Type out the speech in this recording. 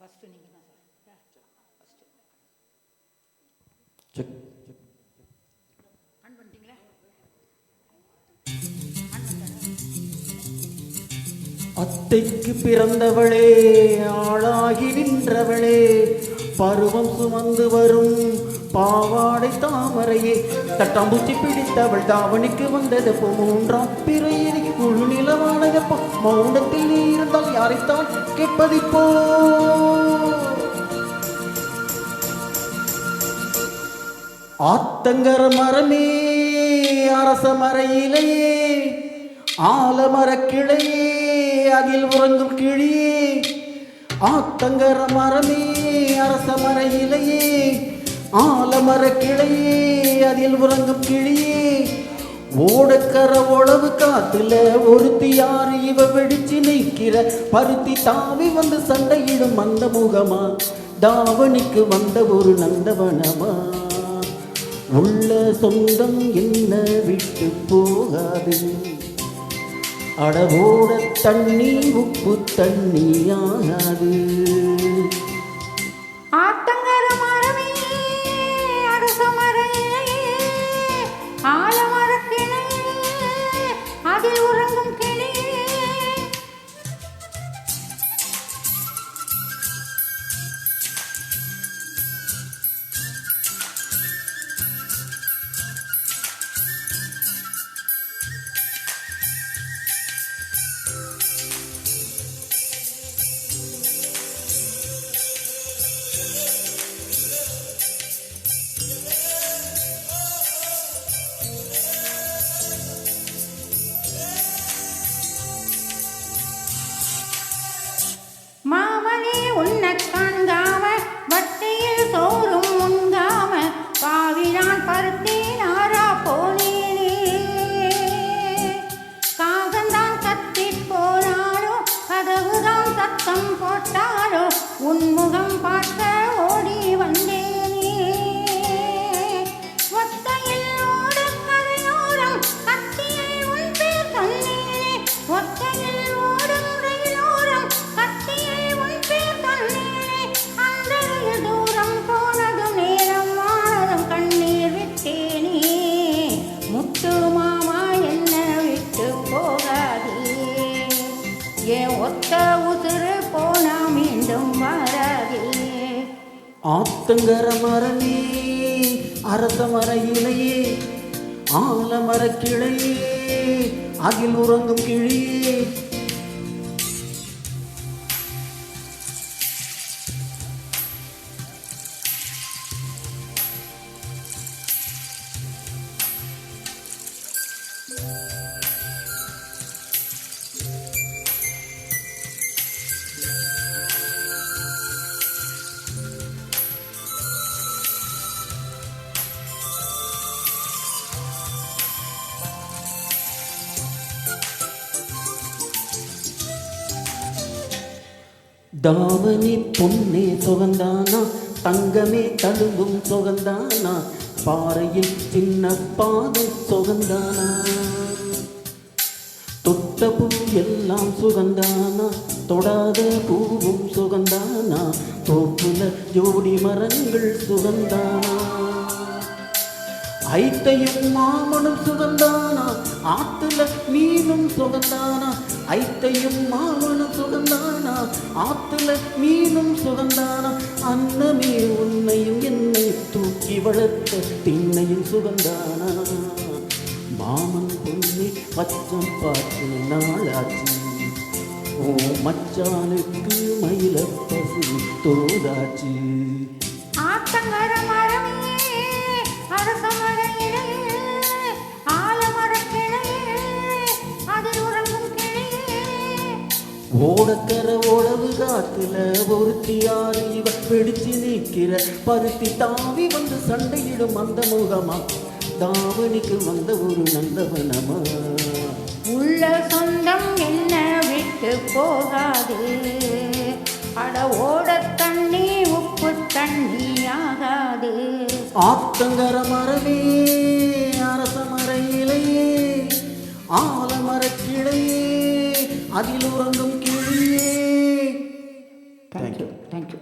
First நீங்கள் தான் sir. First check on பண்ணிட்டீங்களா? அத்தைக்கு பிறந்தவளே, ஆளாகி நின்றவளே, பருவம் சுமந்து வரும் பாவாடை தாமரையே, தட்டாம்பூச்சி பிடித்தவள் தாவணிக்கு வந்தது போ மூன்றாம் பிறையில் முழு நிலவானதப்போ, மௌனத்தில் நீ இருந்தால் யாரைத்தான் கேட்பதிப்போ. ஆத்தங்கர மரமே, அரச மர இலையே, ஆலமர கிளையே, அதில் உறங்கும் கிளியே. ஆத்தங்கர மரமே, அரச மர இலையே, ஆலமர கிளையே, அதில் உறங்கும் கிளியே. ஓடக்கர உழவு காத்துல ஒருத்தி யாரு இவ வெடிச்சு நிற்கிற, பருத்தி தாவி வந்து சண்டையிடும் அந்த முகமா, தாவணிக்கு வந்த ஒரு நந்தவனமா. உள்ள சொந்தம் என்ன விட்டு போகாது, அடவோட தண்ணி உப்பு தண்ணி ஆகாது. ஆத்தங்கர மரமே, அரச மர இலையே, ஆலமர கிளையே, அதில் உறங்கும் கிளியே. மாமனே உன்னை காண்காம, வட்டியில் சோறும் உண்காம, பாவினான் பருத்தேன் ஆறா போனேனே. காகந்தான் கத்தி போனாலோ, கதவுதான் சத்தம் போட்டாலோ, உன்முகம் பார்க்க ஓடி வந்தேனே. ஒத்தையில் ஓடும் கரையோரம் கத்தியை உன் பேர் சொன்னேனே. ஒத்தையில் ஓடும் ரயிலோரம் கத்தியை உன் பேர் சொன்னேனே. அந்த ரயில் தூரம் போனதும் நேரம் ஆனதும் கண்ணீர் விட்டேனே. முத்து மாமா என்ன விட்டு போகாதே, ஏன் ஒத்த உசுறு போனா மீண்டும் வராதே. ஆத்தங்கர மரமே, அரச மர இலையே, ஆலமர கிளையே, அதில் உறங்கும் கிளியே. தாவணி பொன்னே சுகந்தானா, தங்கமே தழும்பும் சுகந்தானா, பாறையில் சின்ன பாதம் சுகந்தானா. தொட்ட பூ எல்லாம் சுகந்தானா, தொடாத பூவும் சுகந்தானா, தோப்புல ஜோடி மரங்கள் சுகந்தானா. ஐத்தையும் மாமனும் சுகந்தானா, ஆத்துல மீனும் சுகந்தானா. ஐத்தையும் மாமனும் சுகந்தானா, ஆத்துல மீனும் சுகந்தானா. அன்னமே உன்னையும் என்னை தூக்கி வளர்த்த திண்ணையும் சுகந்தானா. மாமன் பொண்ணை பச்சம் பார்த்து நாளாச்சு, ஓ மச்சானுக்கு மயில பசு தோதாச்சு. ஆத்தங்கர மரமே, அரச மர இலையே, ஆலமர கிளையே, அதில் உறங்கும் கிளியே. ஓடக்கர உழவு காத்துல ஒருத்தி யாரு இவ பிடிச்சு நிற்கிற, பருத்தி தாவி வந்து சண்டையிடும் அந்த முகமா, தாவணிக்கு வந்த ஒரு நந்தவனமா. உள்ள சொந்தம் என்ன விட்டு போகாது, அட ஓட தண்ணி உப்பு தண்ணி ஆகாது. ஆத்தங்கர மரமே, அரச மர இலையே, ஆலமர கிளையே, அதில் உறங்கும் கிளியே. Thank you thank you